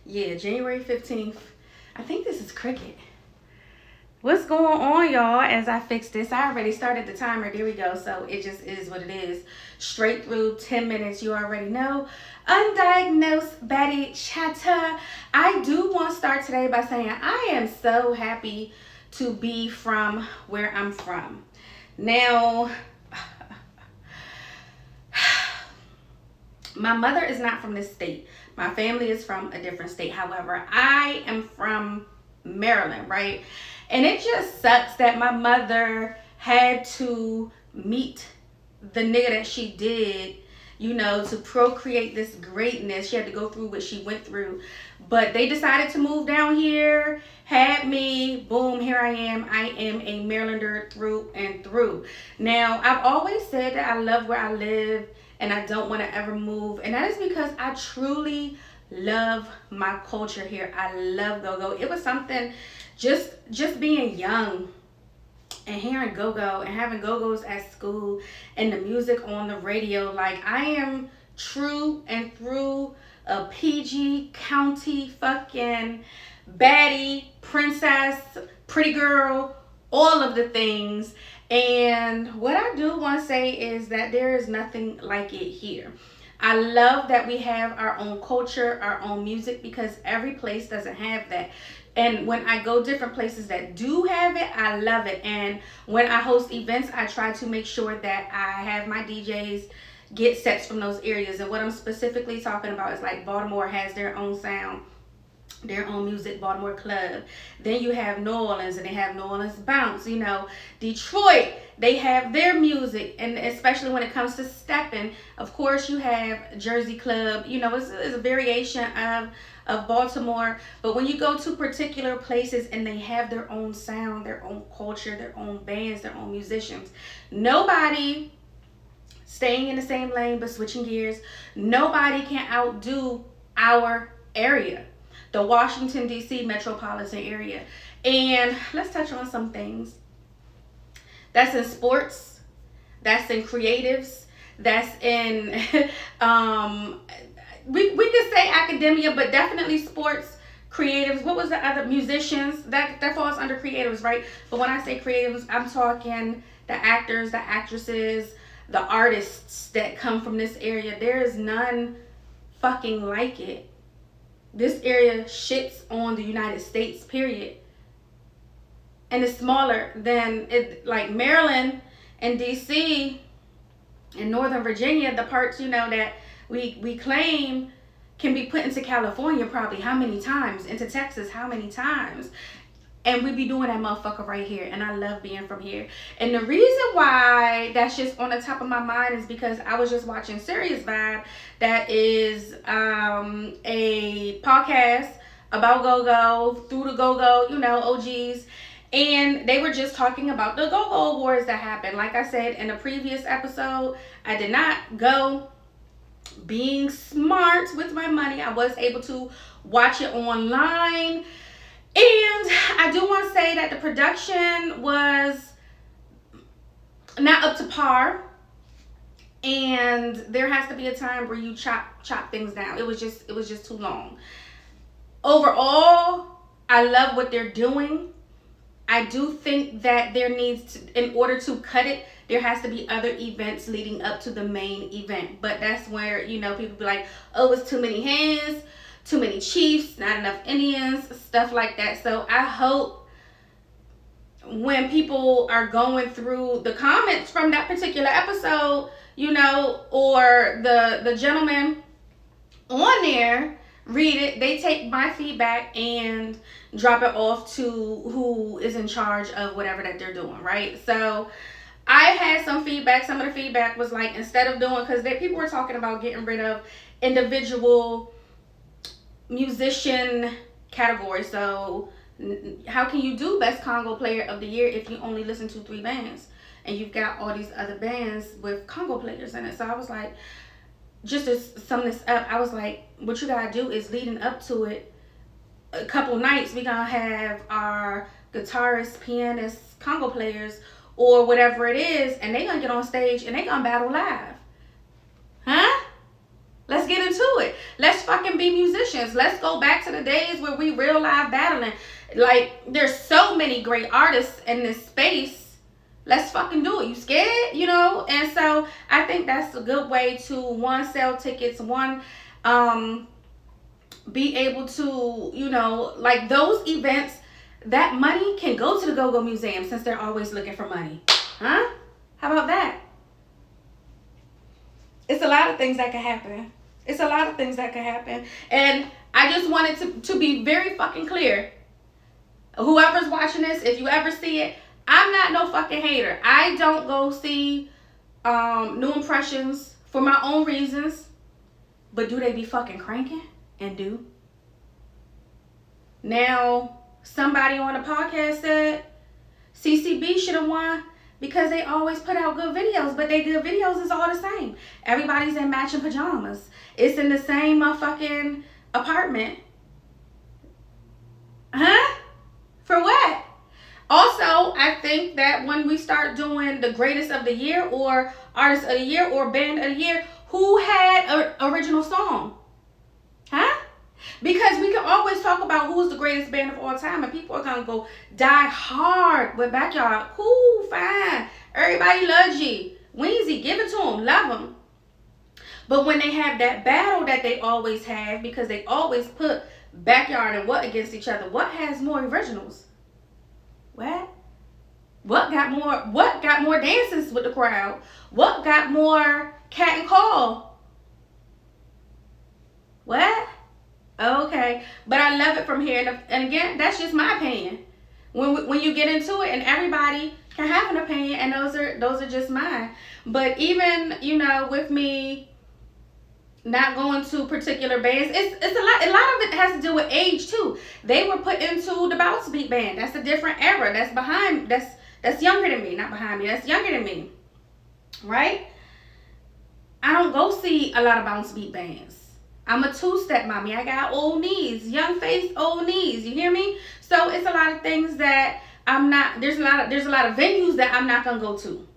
Yeah, January 15th. I think this is cricket. What's going on, y'all? As I fix this, I already started the timer. There we go. So it just is what it is. Straight through 10 minutes, you already know. Undiagnosed Baddie chatter. I do want to start today by saying I am so happy to be from where I'm from. Now, my mother is not from this state. My family is from a different state. However, I am from Maryland, right? And it just sucks that my mother had to meet the nigga that she did, to procreate this greatness. She had to go through what she went through. But they decided to move down here, had me, boom, here I am. I am a Marylander through and through. Now, I've always said that I love where I live and I don't want to ever move. And that is because I truly love my culture here. I love go-go. It was something, just being young and hearing go-go and having go-go's at school and the music on the radio. Like, I am true and through a PG County fucking baddie, princess, pretty girl, all of the things. And what I do want to say is that there is nothing like it here. I love that we have our own culture, our own music, because every place doesn't have that. And when I go different places that do have it, I love it. And when I host events, I try to make sure that I have my DJs get sets from those areas. And what I'm specifically talking about is like Baltimore has their own sound, their own music, Baltimore Club. Then you have New Orleans, and they have New Orleans Bounce. Detroit, they have their music, and especially when it comes to stepping, of course you have Jersey Club. It's a variation of Baltimore. But when you go to particular places and they have their own sound, their own culture, their own bands, their own musicians, nobody staying in the same lane but switching gears, nobody can outdo our area, the Washington, D.C. metropolitan area. And let's touch on some things. That's in sports, that's in creatives, that's in, we could say academia, but definitely sports, creatives. What was the other? Musicians, that falls under creatives, right? But when I say creatives, I'm talking the actors, the actresses, the artists that come from this area. There is none fucking like it. This area shits on the United States, period. And it's smaller than it, like Maryland and DC and Northern Virginia, the parts, that we claim can be put into California probably how many times, into Texas how many times. And we be doing that motherfucker right here. And I love being from here. And the reason why that's just on the top of my mind is because I was just watching Serious Vibe. That is a podcast about go-go, through the go-go, OGs. And they were just talking about the go-go awards that happened. Like I said in a previous episode, I did not go. Being smart with my money, I was able to watch it online. And I do want to say that the production was not up to par. And there has to be a time where you chop things down. It was just too long. Overall, I love what they're doing. I do think that there needs to, in order to cut it, there has to be other events leading up to the main event. But that's where, people be like, oh, it's too many hands, too many chiefs, not enough Indians, stuff like that. So I hope when people are going through the comments from that particular episode, or the gentleman on there, read it, they take my feedback and drop it off to who is in charge of whatever that they're doing, right? So I had some feedback. Some of the feedback was like, instead of doing, because people were talking about getting rid of individual musician categories. So how can you do best Congo player of the year if you only listen to 3 bands and you've got all these other bands with Congo players in it? So I was like, just to sum this up, I was like, what you gotta do is leading up to it, a couple nights, we gonna have our guitarists, pianists, Congo players, or whatever it is, and they gonna get on stage and they gonna battle live. Huh? Let's get into it. Let's fucking be musicians. Let's go back to the days where we real live battling. Like, there's so many great artists in this space. Let's fucking do it. You scared? You know? And so I think that's a good way to, one, sell tickets, one, be able to, you know, like those events, that money can go to the Go-Go Museum since they're always looking for money. Huh? How about that? It's a lot of things that could happen. It's a lot of things that could happen. And I just wanted to be very fucking clear. Whoever's watching this, if you ever see it, I'm not no fucking hater. I don't go see New Impressions for my own reasons. But do they be fucking cranking? And do. Now, somebody on the podcast said CCB should have won because they always put out good videos, but they good videos is all the same. Everybody's in matching pajamas. It's in the same motherfucking apartment. Huh? For what? Also, I think that when we start doing the greatest of the year or artist of the year or band of the year, who had an original song? Huh? Because we can always talk about who's the greatest band of all time, and people are going to go die hard with Backyard. Cool, fine. Everybody loves G. Weezy, give it to them. Love them. But when they have that battle that they always have, because they always put Backyard and What against each other, what has more originals? What? What got more dances with the crowd? What got more cat and call? What? Okay, but I love it from here, and again, that's just my opinion. When you get into it, and everybody can have an opinion, and those are just mine. But even, you know, with me not going to particular bands, it's a lot of it has to do with age too. They were put into the Bounce Beat band. That's a different era. That's younger than me, not behind me. That's younger than me, right? I don't go see a lot of Bounce Beat bands. I'm a two-step mommy. I got old knees, young face, old knees. You hear me? So it's a lot of things that I'm not. There's a lot of venues that I'm not gonna go to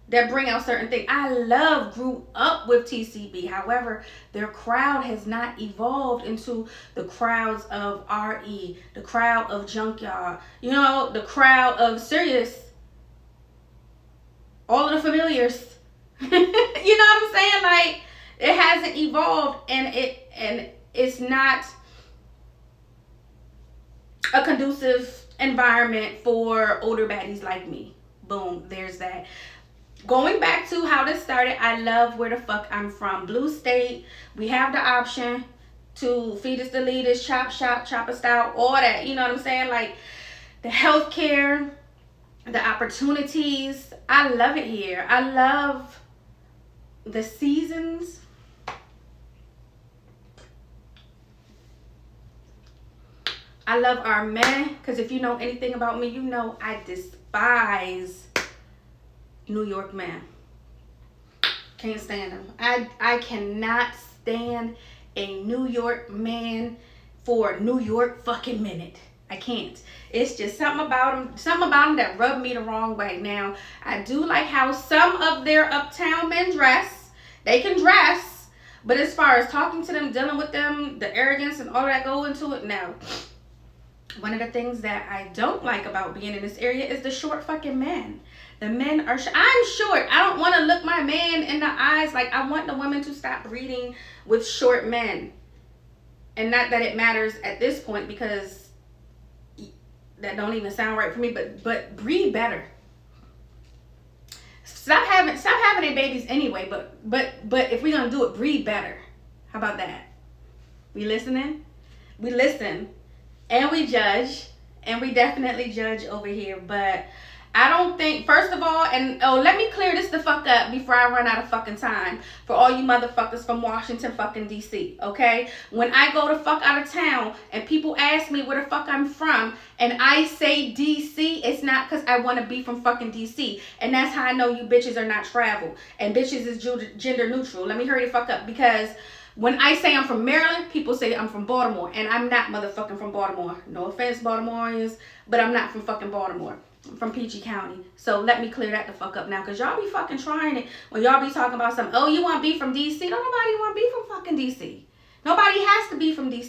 that bring out certain things. I grew up with TCB. However, their crowd has not evolved into the crowds of RE, the crowd of Junkyard, you know, the crowd of Sirius, all of the familiars. You know what I'm saying? Like, it hasn't evolved, and it's not a conducive environment for older baddies like me. Boom, there's that. Going back to how this started, I love where the fuck I'm from. Blue State, we have the option to feed us, the leaders, chop shop, chop us out, all that. You know what I'm saying? Like, the healthcare, the opportunities. I love it here. I love the seasons. I love our men, because if you know anything about me, you know I despise New York men. Can't stand them. I cannot stand a New York man for a New York fucking minute. I can't. It's just something about them that rubbed me the wrong way. Now, I do like how some of their uptown men dress. They can dress, but as far as talking to them, dealing with them, the arrogance and all that go into it, no. One of the things that I don't like about being in this area is the short fucking men. The men are I'm short. I don't want to look my man in the eyes. Like, I want the women to stop breeding with short men. And not that it matters at this point, because that don't even sound right for me, but breed better. Stop having their babies anyway, but if we're gonna do it, breed better. How about that? We listening? We listen. And we judge, and we definitely judge over here, but I don't think, first of all, and let me clear this the fuck up before I run out of fucking time for all you motherfuckers from Washington fucking DC, okay? When I go the fuck out of town and people ask me where the fuck I'm from and I say DC, it's not because I want to be from fucking DC, and that's how I know you bitches are not travel, and bitches is gender neutral. Let me hurry the fuck up, because when I say I'm from Maryland, people say I'm from Baltimore, and I'm not motherfucking from Baltimore. No offense, Baltimoreans, but I'm not from fucking Baltimore. from PG County. So let me clear that the fuck up now, because y'all be fucking trying it when y'all be talking about something. Oh, you want beef from DC? Don't nobody want beef from fucking DC. Nobody has to be from DC.